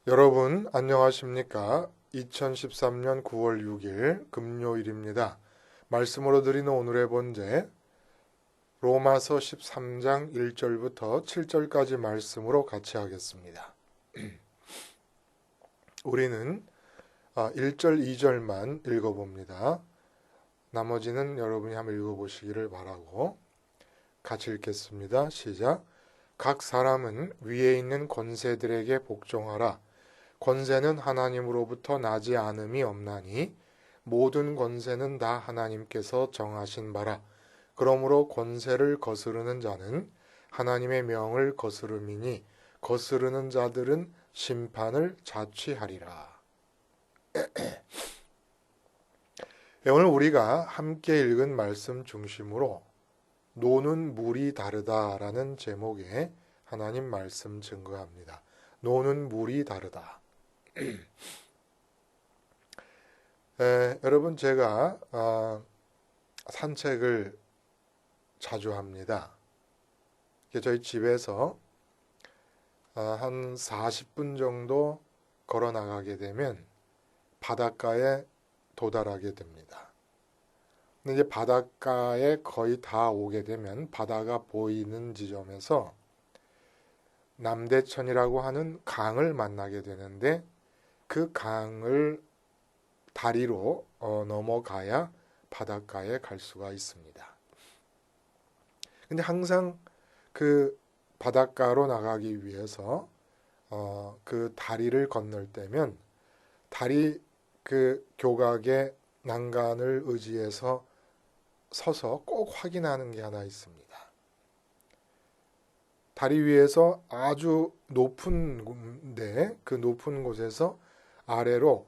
여러분 안녕하십니까? 2013년 9월 6일 금요일입니다. 말씀으로 드리는 오늘의 본제 로마서 13장 1절부터 7절까지 말씀으로 같이 하겠습니다. 우리는 1절, 2절만 읽어봅니다. 나머지는 여러분이 한번 읽어보시기를 바라고 같이 읽겠습니다. 시작. 각 사람은 위에 있는 권세들에게 복종하라. 권세는 하나님으로부터 나지 않음이 없나니 모든 권세는 다 하나님께서 정하신 바라. 그러므로 권세를 거스르는 자는 하나님의 명을 거스름이니 거스르는 자들은 심판을 자취하리라. 오늘 우리가 함께 읽은 말씀 중심으로 노는 물이 다르다라는 제목의 하나님 말씀 증거합니다. 노는 물이 다르다. 여러분 제가 산책을 자주 합니다. 저희 집에서 한 40분 정도 걸어 나가게 되면 바닷가에 도달하게 됩니다. 근데 이제 바닷가에 거의 다 오게 되면 바다가 보이는 지점에서 남대천이라고 하는 강을 만나게 되는데 그 강을 다리로 넘어가야 바닷가에 갈 수가 있습니다. 근데 항상 그 바닷가로 나가기 위해서 그 다리를 건널 때면 다리 그 교각의 난간을 의지해서 서서 꼭 확인하는 게 하나 있습니다. 다리 위에서 아주 높은데 그 높은 곳에서 아래로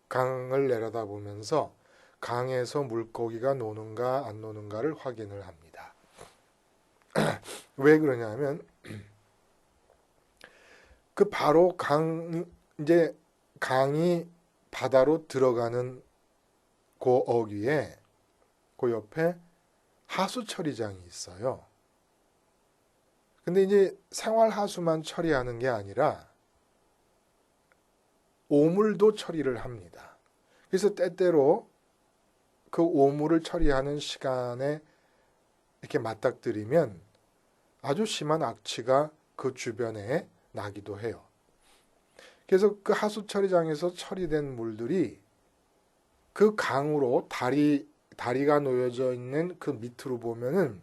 강을 내려다보면서 강에서 물고기가 노는가 안 노는가를 확인을 합니다. 왜 그러냐면 그 바로 이제 강이 바다로 들어가는 그 어귀에 그 옆에 하수 처리장이 있어요. 근데 이제 생활 하수만 처리하는 게 아니라 오물도 처리를 합니다. 그래서 때때로 그 오물을 처리하는 시간에 이렇게 맞닥뜨리면 아주 심한 악취가 그 주변에 나기도 해요. 그래서 그 하수 처리장에서 처리된 물들이 그 강으로 다리가 놓여져 있는 그 밑으로 보면은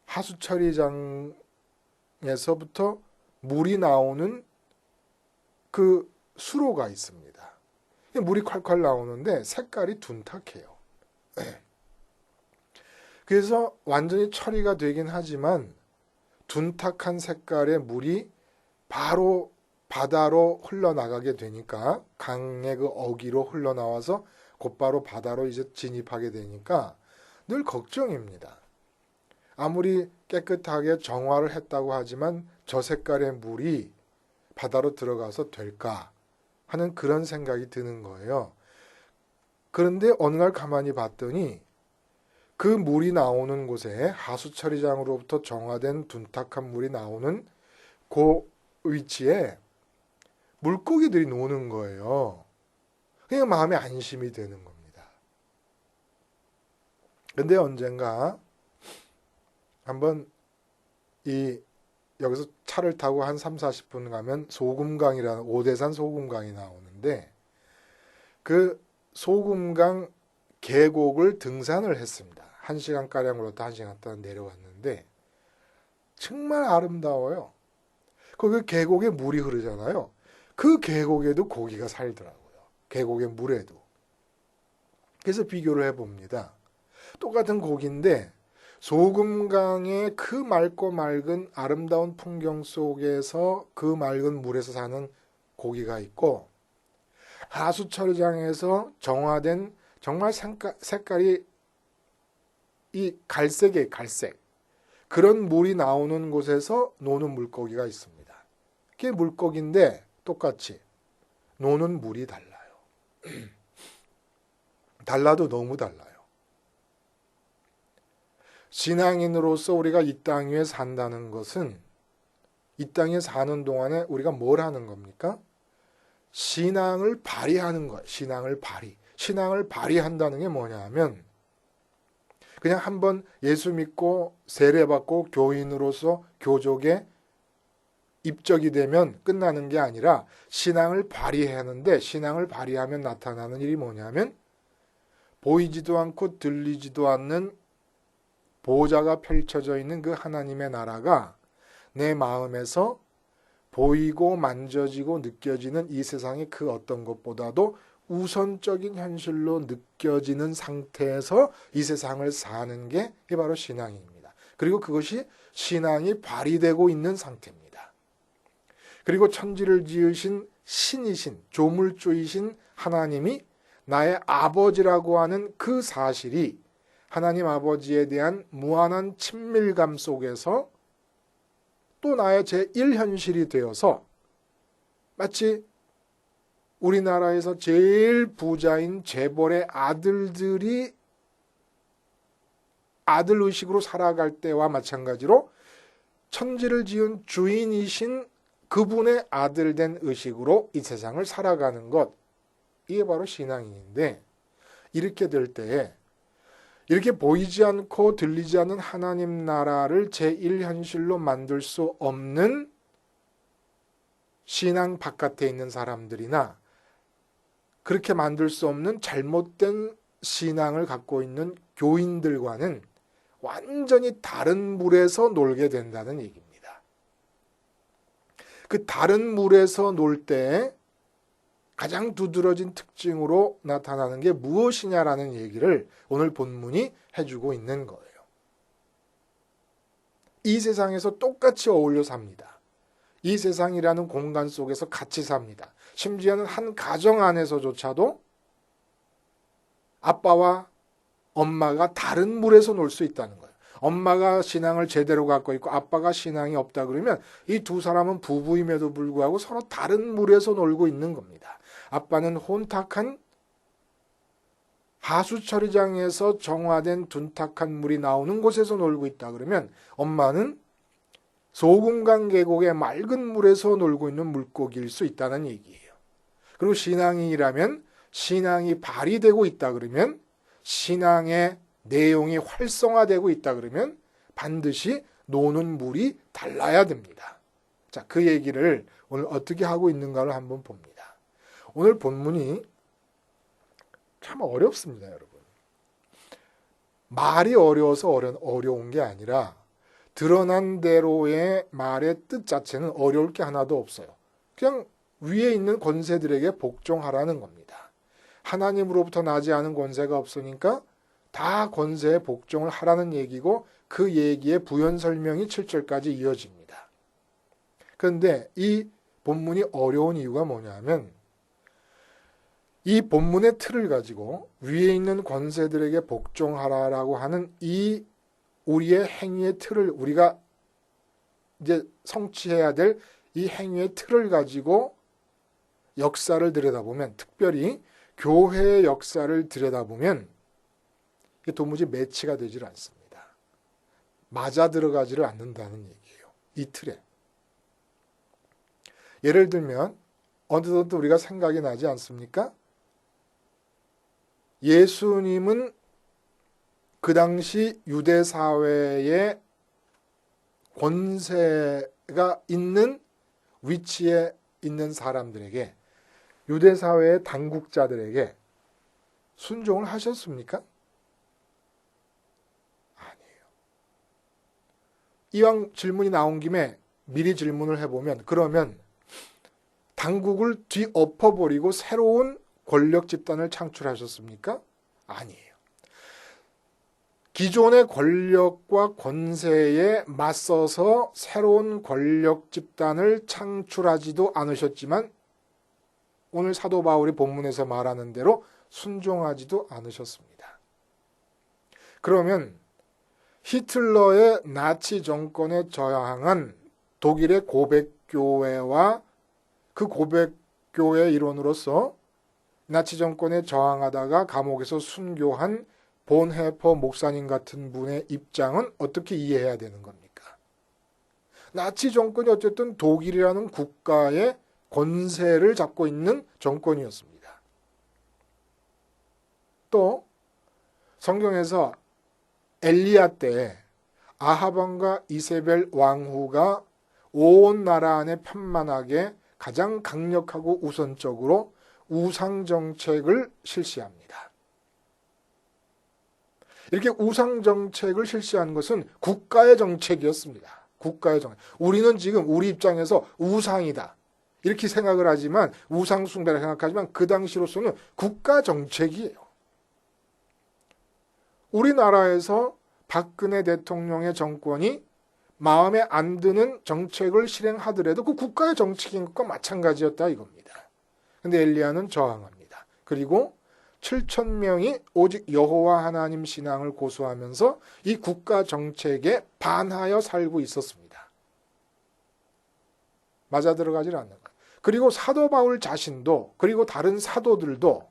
하수 처리장에서부터 물이 나오는 그 수로가 있습니다. 물이 콸콸 나오는데 색깔이 둔탁해요. 그래서 완전히 처리가 되긴 하지만 둔탁한 색깔의 물이 바로 바다로 흘러나가게 되니까 강의 그 어귀로 흘러나와서 곧바로 바다로 이제 진입하게 되니까 늘 걱정입니다. 아무리 깨끗하게 정화를 했다고 하지만 저 색깔의 물이 바다로 들어가서 될까 하는 그런 생각이 드는 거예요. 그런데 어느 날 가만히 봤더니 그 물이 나오는 곳에 하수처리장으로부터 정화된 둔탁한 물이 나오는 그 위치에 물고기들이 노는 거예요. 그냥 마음에 안심이 되는 겁니다. 근데 언젠가 한번 여기서 차를 타고 한 3, 40분 가면 소금강이라는 오대산 소금강이 나오는데 그 소금강 계곡을 등산을 했습니다. 1시간가량 걸었다 1시간 동안 내려왔는데 정말 아름다워요. 거기 계곡에 물이 흐르잖아요. 그 계곡에도 고기가 살더라고요. 계곡의 물에도. 그래서 비교를 해봅니다. 똑같은 고기인데 소금강의 그 맑고 맑은 아름다운 풍경 속에서 그 맑은 물에서 사는 고기가 있고 하수처리장에서 정화된 정말 색깔이 이 갈색이에요. 갈색. 그런 물이 나오는 곳에서 노는 물고기가 있습니다. 그게 물고기인데 똑같이 노는 물이 달라요. 달라도 너무 달라요. 신앙인으로서 우리가 이 땅 위에 산다는 것은 이 땅에 사는 동안에 우리가 뭘 하는 겁니까? 신앙을 발휘하는 거예요. 신앙을 발휘. 신앙을 발휘한다는 게 뭐냐 하면 그냥 한번 예수 믿고 세례받고 교인으로서 교족에 입적이 되면 끝나는 게 아니라 신앙을 발휘하는데, 신앙을 발휘하면 나타나는 일이 뭐냐면 보이지도 않고 들리지도 않는 보좌가 펼쳐져 있는 그 하나님의 나라가 내 마음에서 보이고 만져지고 느껴지는 이 세상의 그 어떤 것보다도 우선적인 현실로 느껴지는 상태에서 이 세상을 사는 게 바로 신앙입니다. 그리고 그것이 신앙이 발휘되고 있는 상태입니다. 그리고 천지를 지으신 신이신 조물주이신 하나님이 나의 아버지라고 하는 그 사실이 하나님 아버지에 대한 무한한 친밀감 속에서 또 나의 제1현실이 되어서 마치 우리나라에서 제일 부자인 재벌의 아들들이 아들의식으로 살아갈 때와 마찬가지로 천지를 지은 주인이신 그분의 아들 된 의식으로 이 세상을 살아가는 것, 이게 바로 신앙인데, 이렇게 될 때에 이렇게 보이지 않고 들리지 않는 하나님 나라를 제1현실로 만들 수 없는 신앙 바깥에 있는 사람들이나 그렇게 만들 수 없는 잘못된 신앙을 갖고 있는 교인들과는 완전히 다른 물에서 놀게 된다는 얘기입니다. 그 다른 물에서 놀 때 가장 두드러진 특징으로 나타나는 게 무엇이냐라는 얘기를 오늘 본문이 해주고 있는 거예요. 이 세상에서 똑같이 어울려 삽니다. 이 세상이라는 공간 속에서 같이 삽니다. 심지어는 한 가정 안에서조차도 아빠와 엄마가 다른 물에서 놀 수 있다는 거예요. 엄마가 신앙을 제대로 갖고 있고 아빠가 신앙이 없다 그러면 이 두 사람은 부부임에도 불구하고 서로 다른 물에서 놀고 있는 겁니다. 아빠는 혼탁한 하수처리장에서 정화된 둔탁한 물이 나오는 곳에서 놀고 있다 그러면 엄마는 소금강 계곡의 맑은 물에서 놀고 있는 물고기일 수 있다는 얘기예요. 그리고 신앙인이라면 신앙이 발휘되고 있다 그러면 신앙의 내용이 활성화되고 있다 그러면 반드시 노는 물이 달라야 됩니다. 자, 그 얘기를 오늘 어떻게 하고 있는가를 한번 봅니다. 오늘 본문이 참 어렵습니다, 여러분. 말이 어려워서 어려운 게 아니라 드러난 대로의 말의 뜻 자체는 어려울 게 하나도 없어요. 그냥 위에 있는 권세들에게 복종하라는 겁니다. 하나님으로부터 나지 않은 권세가 없으니까 다 권세에 복종을 하라는 얘기고 그 얘기의 부연 설명이 7절까지 이어집니다. 그런데 이 본문이 어려운 이유가 뭐냐면 이 본문의 틀을 가지고 위에 있는 권세들에게 복종하라라고 하는 이 우리의 행위의 틀을 우리가 이제 성취해야 될 이 행위의 틀을 가지고 역사를 들여다보면 특별히 교회의 역사를 들여다보면 이게 도무지 매치가 되질 않습니다. 맞아 들어가지를 않는다는 얘기예요. 이 틀에. 예를 들면 어느덧 우리가 생각이 나지 않습니까? 예수님은 그 당시 유대 사회에 권세가 있는 위치에 있는 사람들에게 유대 사회의 당국자들에게 순종을 하셨습니까? 아니에요. 이왕 질문이 나온 김에 미리 질문을 해보면 그러면 당국을 뒤엎어버리고 새로운 권력 집단을 창출하셨습니까? 아니에요. 기존의 권력과 권세에 맞서서 새로운 권력 집단을 창출하지도 않으셨지만 오늘 사도 바울이 본문에서 말하는 대로 순종하지도 않으셨습니다. 그러면 히틀러의 나치 정권에 저항한 독일의 고백교회와 그 고백교회 일원으로서 나치 정권에 저항하다가 감옥에서 순교한 본헤퍼 목사님 같은 분의 입장은 어떻게 이해해야 되는 겁니까? 나치 정권이 어쨌든 독일이라는 국가의 권세를 잡고 있는 정권이었습니다. 또 성경에서 엘리야 때 아합 왕과 이세벨 왕후가 온 나라 안에 편만하게 가장 강력하고 우선적으로 우상 정책을 실시합니다. 이렇게 우상 정책을 실시한 것은 국가의 정책이었습니다. 국가의 정책. 우리는 지금 우리 입장에서 우상이다 이렇게 생각을 하지만, 우상 숭배라 생각하지만 그 당시로서는 국가 정책이에요. 우리나라에서 박근혜 대통령의 정권이 마음에 안 드는 정책을 실행하더라도 그 국가의 정책인 것과 마찬가지였다 이겁니다. 그런데 엘리야는 저항합니다. 그리고 7,000명이 오직 여호와 하나님 신앙을 고수하면서 이 국가 정책에 반하여 살고 있었습니다. 맞아 들어가질 않는 거예요. 그리고 사도 바울 자신도, 그리고 다른 사도들도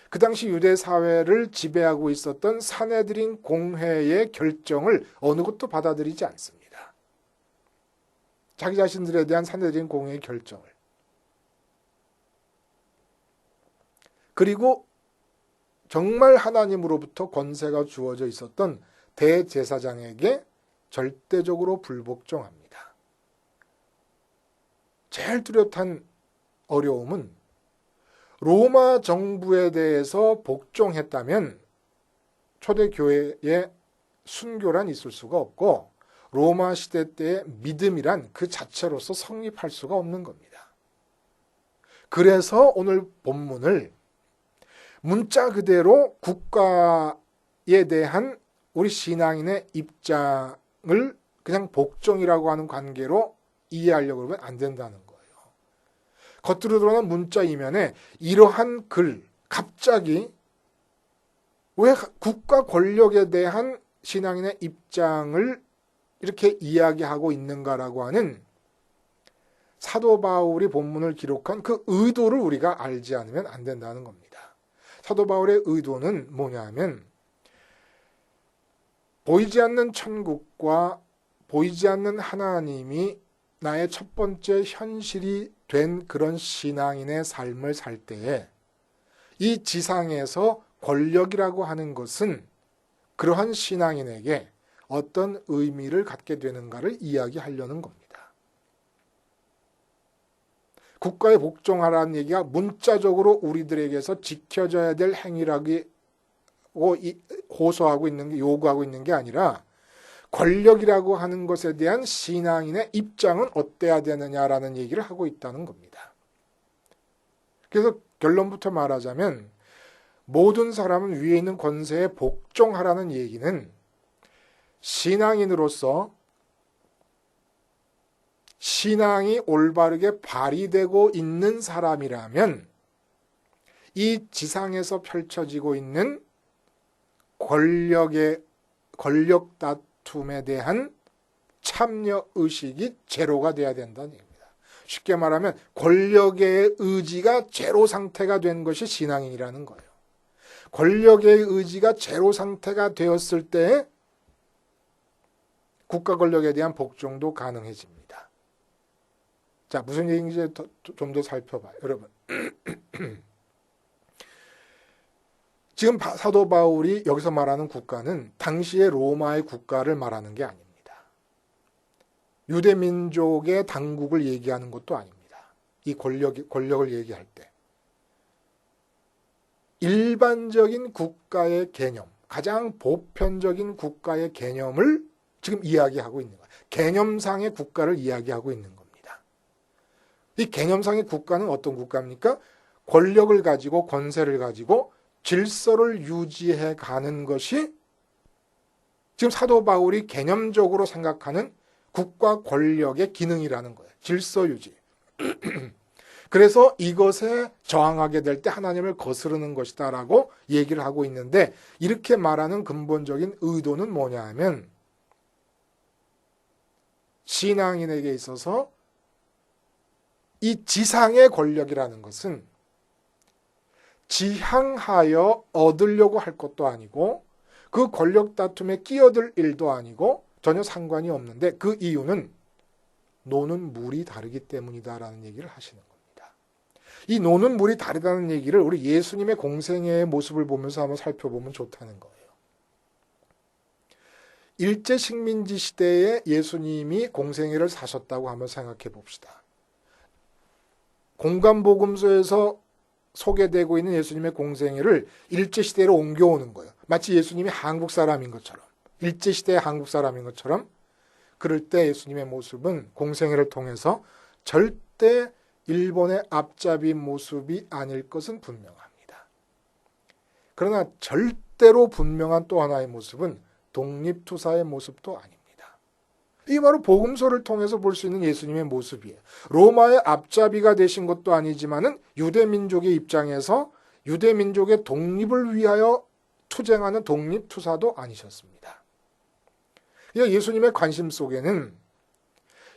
그 당시 유대 사회를 지배하고 있었던 사내들인 공회의 결정을 어느 것도 받아들이지 않습니다. 자기 자신들에 대한 사내들인 공회의 결정을. 그리고 정말 하나님으로부터 권세가 주어져 있었던 대제사장에게 절대적으로 불복종합니다. 제일 뚜렷한 어려움은 로마 정부에 대해서 복종했다면 초대교회에 순교란 있을 수가 없고 로마 시대 때의 믿음이란 그 자체로서 성립할 수가 없는 겁니다. 그래서 오늘 본문을 문자 그대로 국가에 대한 우리 신앙인의 입장을 그냥 복종이라고 하는 관계로 이해하려고 하면 안 된다는 거예요. 겉으로 드러난 문자 이면에 이러한 글, 갑자기 왜 국가 권력에 대한 신앙인의 입장을 이렇게 이야기하고 있는가라고 하는 사도 바울이 본문을 기록한 그 의도를 우리가 알지 않으면 안 된다는 겁니다. 사도 바울의 의도는 뭐냐면 보이지 않는 천국과 보이지 않는 하나님이 나의 첫 번째 현실이 된 그런 신앙인의 삶을 살 때에 이 지상에서 권력이라고 하는 것은 그러한 신앙인에게 어떤 의미를 갖게 되는가를 이야기하려는 겁니다. 국가에 복종하라는 얘기가 문자적으로 우리들에게서 지켜져야 될 행위라고 호소하고 있는 게, 요구하고 있는 게 아니라 권력이라고 하는 것에 대한 신앙인의 입장은 어때야 되느냐라는 얘기를 하고 있다는 겁니다. 그래서 결론부터 말하자면 모든 사람은 위에 있는 권세에 복종하라는 얘기는 신앙인으로서 신앙이 올바르게 발휘되고 있는 사람이라면 이 지상에서 펼쳐지고 있는 권력 다툼에 대한 참여 의식이 제로가 돼야 된다는 얘기입니다. 쉽게 말하면 권력의 의지가 제로 상태가 된 것이 신앙인이라는 거예요. 권력의 의지가 제로 상태가 되었을 때 국가 권력에 대한 복종도 가능해집니다. 자, 무슨 얘기인지 좀 더 살펴봐요. 여러분. 지금 사도 바울이 여기서 말하는 국가는 당시의 로마의 국가를 말하는 게 아닙니다. 유대 민족의 당국을 얘기하는 것도 아닙니다. 이 권력을 얘기할 때. 일반적인 국가의 개념, 가장 보편적인 국가의 개념을 지금 이야기하고 있는 거예요. 개념상의 국가를 이야기하고 있는 겁니다. 이 개념상의 국가는 어떤 국가입니까? 권력을 가지고 권세를 가지고 질서를 유지해 가는 것이 지금 사도 바울이 개념적으로 생각하는 국가 권력의 기능이라는 거예요. 질서 유지. 그래서 이것에 저항하게 될 때 하나님을 거스르는 것이다라고 얘기를 하고 있는데, 이렇게 말하는 근본적인 의도는 뭐냐 하면 신앙인에게 있어서 이 지상의 권력이라는 것은 지향하여 얻으려고 할 것도 아니고 그 권력 다툼에 끼어들 일도 아니고 전혀 상관이 없는데, 그 이유는 노는 물이 다르기 때문이다라는 얘기를 하시는 겁니다. 이 노는 물이 다르다는 얘기를 우리 예수님의 공생애의 모습을 보면서 한번 살펴보면 좋다는 거예요. 일제 식민지 시대에 예수님이 공생애를 사셨다고 한번 생각해 봅시다. 공간복음서에서 소개되고 있는 예수님의 공생애를 일제시대로 옮겨오는 거예요. 마치 예수님이 한국 사람인 것처럼, 일제시대의 한국 사람인 것처럼. 그럴 때 예수님의 모습은 공생애를 통해서 절대 일본의 앞잡이 모습이 아닐 것은 분명합니다. 그러나 절대로 분명한 또 하나의 모습은 독립투사의 모습도 아닙니다. 이게 바로 복음서를 통해서 볼 수 있는 예수님의 모습이에요. 로마의 앞잡이가 되신 것도 아니지만은 유대민족의 입장에서 유대민족의 독립을 위하여 투쟁하는 독립투사도 아니셨습니다. 예수님의 관심 속에는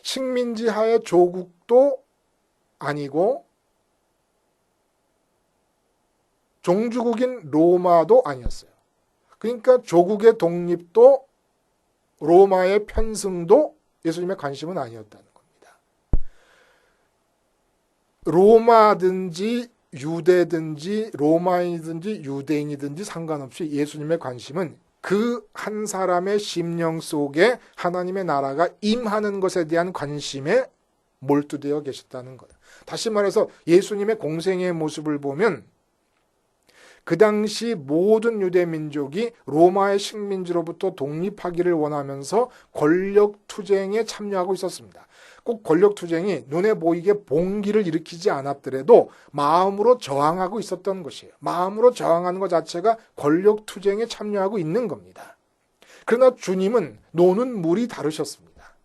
식민지 하의 조국도 아니고 종주국인 로마도 아니었어요. 그러니까 조국의 독립도 로마의 편승도 예수님의 관심은 아니었다는 겁니다. 로마든지 유대든지 로마인이든지 유대인이든지 상관없이 예수님의 관심은 그 한 사람의 심령 속에 하나님의 나라가 임하는 것에 대한 관심에 몰두되어 계셨다는 거예요. 다시 말해서 예수님의 공생애의 모습을 보면 그 당시 모든 유대민족이 로마의 식민지로부터 독립하기를 원하면서 권력투쟁에 참여하고 있었습니다. 꼭 권력투쟁이 눈에 보이게 봉기를 일으키지 않았더라도 마음으로 저항하고 있었던 것이에요. 마음으로 저항하는 것 자체가 권력투쟁에 참여하고 있는 겁니다. 그러나 주님은 노는 물이 다르셨습니다.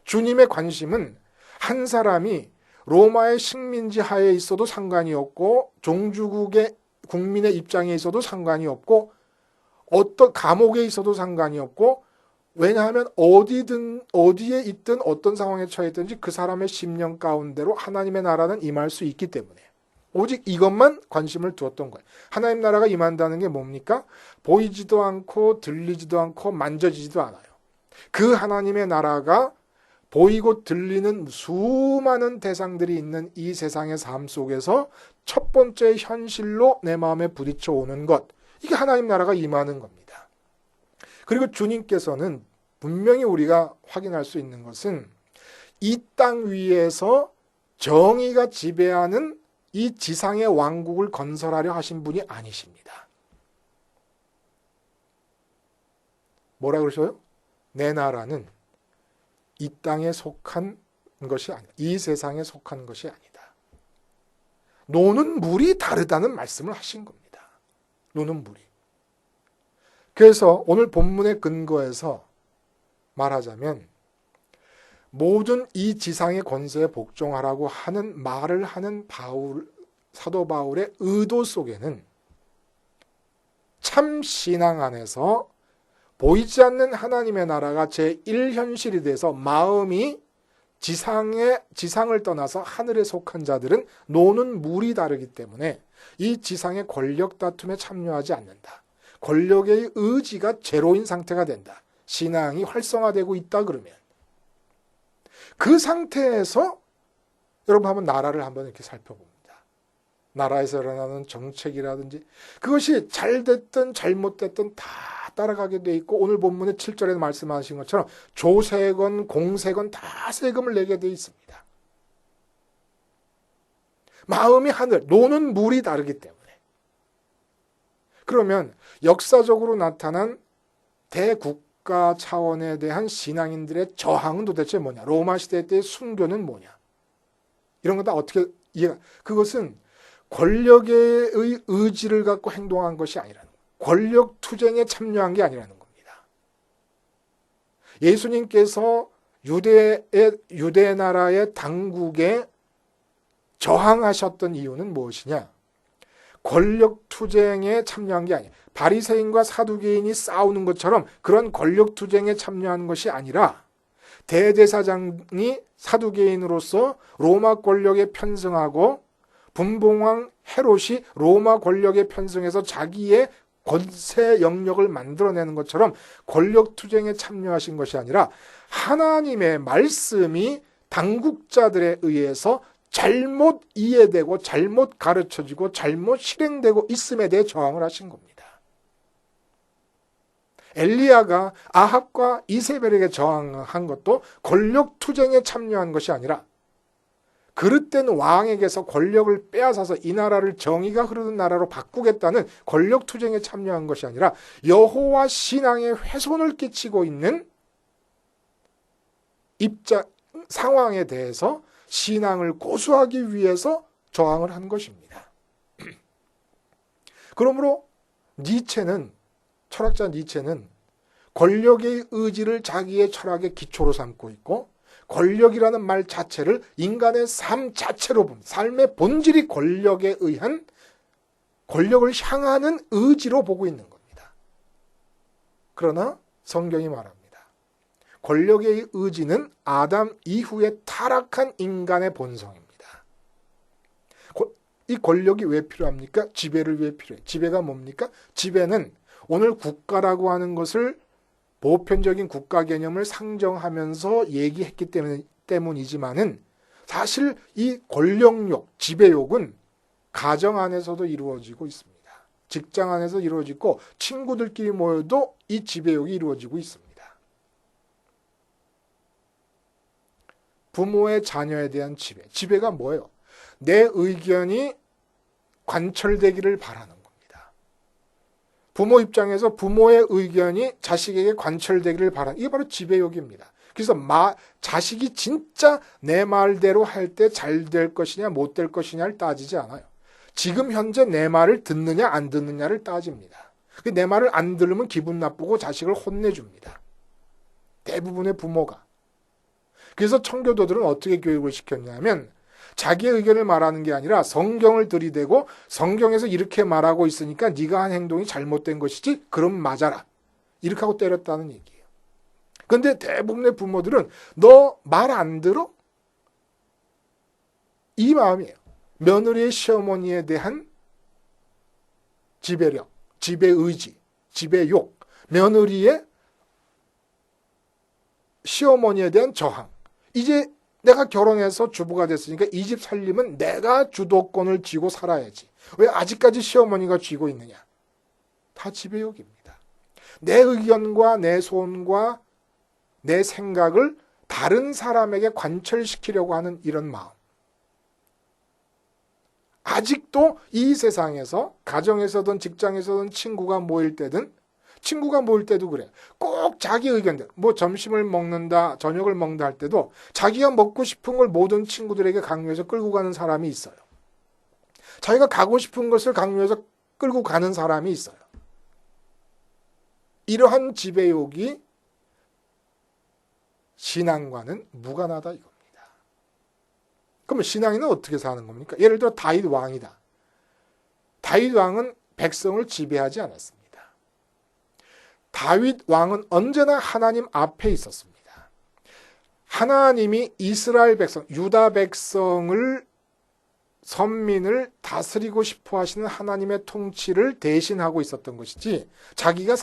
주님의 관심은 한 사람이 로마의 식민지 하에 있어도 상관이 없고 종주국의 국민의 입장에 있어도 상관이 없고 어떤 감옥에 있어도 상관이 없고 왜냐하면 어디에 있든 어떤 상황에 처했든지 그 사람의 심령 가운데로 하나님의 나라는 임할 수 있기 때문에 오직 이것만 관심을 두었던 거예요. 하나님 나라가 임한다는 게 뭡니까? 보이지도 않고 들리지도 않고 만져지지도 않아요. 그 하나님의 나라가 보이고 들리는 수많은 대상들이 있는 이 세상의 삶 속에서 첫 번째 현실로 내 마음에 부딪혀 오는 것, 이게 하나님 나라가 임하는 겁니다. 그리고 주님께서는 분명히 우리가 확인할 수 있는 것은 이 땅 위에서 정의가 지배하는 이 지상의 왕국을 건설하려 하신 분이 아니십니다. 뭐라 그러셔요? 내 나라는 이 땅에 속한 것이 아니다. 이 세상에 속한 것이 아니다. 노는 물이 다르다는 말씀을 하신 겁니다. 노는 물이. 그래서 오늘 본문의 근거에서 말하자면 모든 이 지상의 권세에 복종하라고 하는 말을 하는 사도 바울의 의도 속에는 참 신앙 안에서 보이지 않는 하나님의 나라가 제1현실이 돼서 마음이 지상을 떠나서 하늘에 속한 자들은 노는 물이 다르기 때문에 이 지상의 권력 다툼에 참여하지 않는다. 권력의 의지가 제로인 상태가 된다. 신앙이 활성화되고 있다 그러면 그 상태에서 여러분 한번 나라를 한번 이렇게 살펴봅니다. 나라에서 일어나는 정책이라든지 그것이 잘 됐든 잘못됐든 다 따라가게 돼 있고 오늘 본문의 7절에 말씀하신 것처럼 조세건 공세건 다 세금을 내게 돼 있습니다. 마음이 하늘, 노는 물이 다르기 때문에. 그러면 역사적으로 나타난 대국가 차원에 대한 신앙인들의 저항은 도대체 뭐냐? 로마 시대 때의 순교는 뭐냐? 이런 건 다 어떻게 그것은 권력의 의지를 갖고 행동한 것이 아니라는 거예요. 권력 투쟁에 참여한 게 아니라는 겁니다. 예수님께서 유대 나라의 당국에 저항하셨던 이유는 무엇이냐? 권력 투쟁에 참여한 게 아니에요. 바리새인과 사두개인이 싸우는 것처럼 그런 권력 투쟁에 참여하는 것이 아니라 대제사장이 사두개인으로서 로마 권력에 편승하고 분봉왕 헤롯이 로마 권력에 편승해서 자기의 권세 영역을 만들어내는 것처럼 권력투쟁에 참여하신 것이 아니라 하나님의 말씀이 당국자들에 의해서 잘못 이해되고 잘못 가르쳐지고 잘못 실행되고 있음에 대해 저항을 하신 겁니다. 엘리야가 아합과 이세벨에게 저항한 것도 권력투쟁에 참여한 것이 아니라 그릇된 왕에게서 권력을 빼앗아서 이 나라를 정의가 흐르는 나라로 바꾸겠다는 권력투쟁에 참여한 것이 아니라 여호와 신앙에 훼손을 끼치고 있는 상황에 대해서 신앙을 고수하기 위해서 저항을 한 것입니다. 그러므로 철학자 니체는 권력의 의지를 자기의 철학의 기초로 삼고 있고 권력이라는 말 자체를 인간의 삶 자체로 본 삶의 본질이 권력에 의한 권력을 향하는 의지로 보고 있는 겁니다. 그러나 성경이 말합니다. 권력의 의지는 아담 이후에 타락한 인간의 본성입니다. 이 권력이 왜 필요합니까? 지배를 위해 필요해요. 지배가 뭡니까? 지배는 오늘 국가라고 하는 것을 보편적인 국가 개념을 상정하면서 얘기했기 때문이지만은 사실 이 권력욕, 지배욕은 가정 안에서도 이루어지고 있습니다. 직장 안에서 이루어지고 친구들끼리 모여도 이 지배욕이 이루어지고 있습니다. 부모의 자녀에 대한 지배. 지배가 뭐예요? 내 의견이 관철되기를 바라는 겁니다. 부모 입장에서 부모의 의견이 자식에게 관철되기를 바라는, 이게 바로 지배욕입니다. 그래서 자식이 진짜 내 말대로 할 때 잘 될 것이냐 못 될 것이냐를 따지지 않아요. 지금 현재 내 말을 듣느냐 안 듣느냐를 따집니다. 내 말을 안 들으면 기분 나쁘고 자식을 혼내줍니다. 대부분의 부모가. 그래서 청교도들은 어떻게 교육을 시켰냐면 자기의 의견을 말하는 게 아니라 성경을 들이대고 성경에서 이렇게 말하고 있으니까 네가 한 행동이 잘못된 것이지 그럼 맞아라. 이렇게 하고 때렸다는 얘기예요. 그런데 대부분의 부모들은 너 말 안 들어? 이 마음이에요. 며느리의 시어머니에 대한 지배력, 지배의지, 지배욕, 며느리의 시어머니에 대한 저항. 이제 내가 결혼해서 주부가 됐으니까 이 집 살림은 내가 주도권을 쥐고 살아야지. 왜 아직까지 시어머니가 쥐고 있느냐. 다 지배욕입니다. 내 의견과 내 소원과 내 생각을 다른 사람에게 관철시키려고 하는 이런 마음. 아직도 이 세상에서 가정에서든 직장에서든 친구가 모일 때도 그래. 꼭 자기 의견대로. 점심을 먹는다, 저녁을 먹는다 할 때도 자기가 먹고 싶은 걸 모든 친구들에게 강요해서 끌고 가는 사람이 있어요. 자기가 가고 싶은 것을 강요해서 끌고 가는 사람이 있어요. 이러한 지배욕이 신앙과는 무관하다 이겁니다. 그러면 신앙인은 어떻게 사는 겁니까? 예를 들어 다윗 왕이다. 다윗 왕은 백성을 지배하지 않았습니다. 다윗 왕은 언제나 하나님 앞에 있었습니다. 하나님이 이스라엘 백성, 유다 백성을 선민을 다스리고 싶어 하시는 하나님의 통치를 대신하고 있었던 것이지 자기가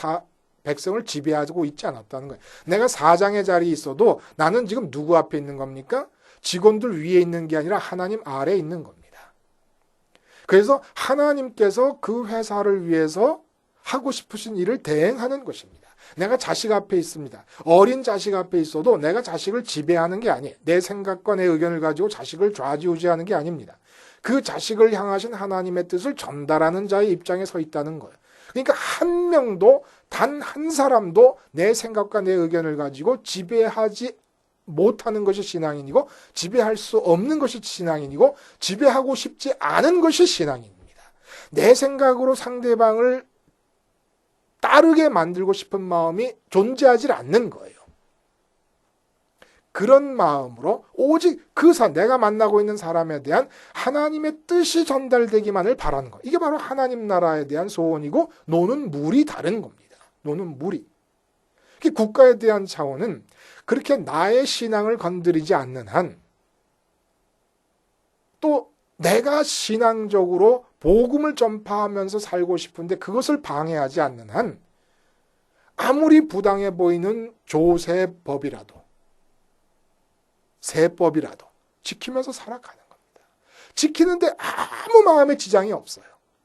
백성을 지배하고 있지 않았다는 거예요. 내가 사장의 자리에 있어도 나는 지금 누구 앞에 있는 겁니까? 직원들 위에 있는 게 아니라 하나님 아래에 있는 겁니다. 그래서 하나님께서 그 회사를 위해서 하고 싶으신 일을 대행하는 것입니다. 내가 자식 앞에 있습니다. 어린 자식 앞에 있어도 내가 자식을 지배하는 게 아니에요. 내 생각과 내 의견을 가지고 자식을 좌지우지하는 게 아닙니다. 그 자식을 향하신 하나님의 뜻을 전달하는 자의 입장에 서 있다는 거예요. 그러니까 한 명도 단 한 사람도 내 생각과 내 의견을 가지고 지배하지 못하는 것이 신앙인이고 지배할 수 없는 것이 신앙인이고 지배하고 싶지 않은 것이 신앙인입니다. 내 생각으로 상대방을 따르게 만들고 싶은 마음이 존재하지 않는 거예요. 그런 마음으로 오직 내가 만나고 있는 사람에 대한 하나님의 뜻이 전달되기만을 바라는 거. 이게 바로 하나님 나라에 대한 소원이고 노는 물이 다른 겁니다. 노는 물이. 국가에 대한 차원은 그렇게 나의 신앙을 건드리지 않는 한 또 내가 신앙적으로 복음을 전파하면서 살고 싶은데 그것을 방해하지 않는 한 아무리 부당해 보이는 조세법이라도 세법이라도 지키면서 살아가는 겁니다. 지키는데 아무 마음의 지장이 없어요.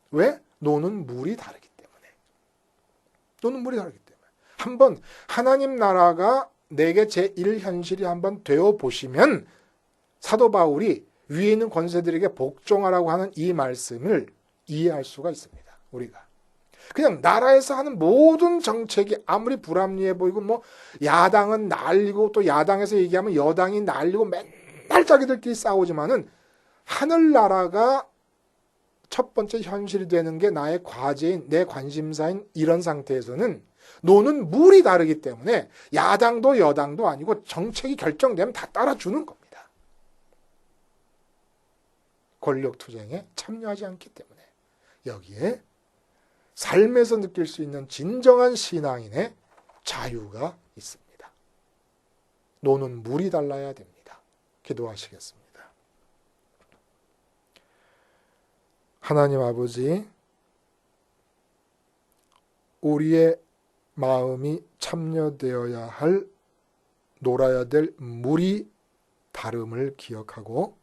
왜? 노는 물이 다르기 때문에. 노는 물이 다르기 때문에. 한번 하나님 나라가 내게 제1현실이 한번 되어 보시면 사도 바울이 위에 있는 권세들에게 복종하라고 하는 이 말씀을 이해할 수가 있습니다. 우리가. 그냥 나라에서 하는 모든 정책이 아무리 불합리해 보이고 뭐 야당은 난리고 또 야당에서 얘기하면 여당이 난리고 맨날 자기들끼리 싸우지만은 하늘나라가 첫 번째 현실이 되는 게 나의 과제인 내 관심사인 이런 상태에서는 노는 물이 다르기 때문에 야당도 여당도 아니고 정책이 결정되면 다 따라주는 겁니다. 권력투쟁에 참여하지 않기 때문에 여기에 삶에서 느낄 수 있는 진정한 신앙인의 자유가 있습니다. 노는 물이 달라야 됩니다. 기도하시겠습니다. 하나님 아버지, 우리의 마음이 참여되어야 할 놀아야 될 물이 다름을 기억하고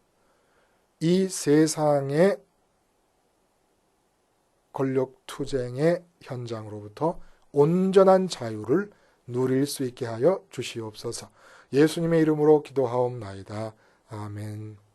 이 세상의 권력투쟁의 현장으로부터 온전한 자유를 누릴 수 있게 하여 주시옵소서. 예수님의 이름으로 기도하옵나이다. 아멘.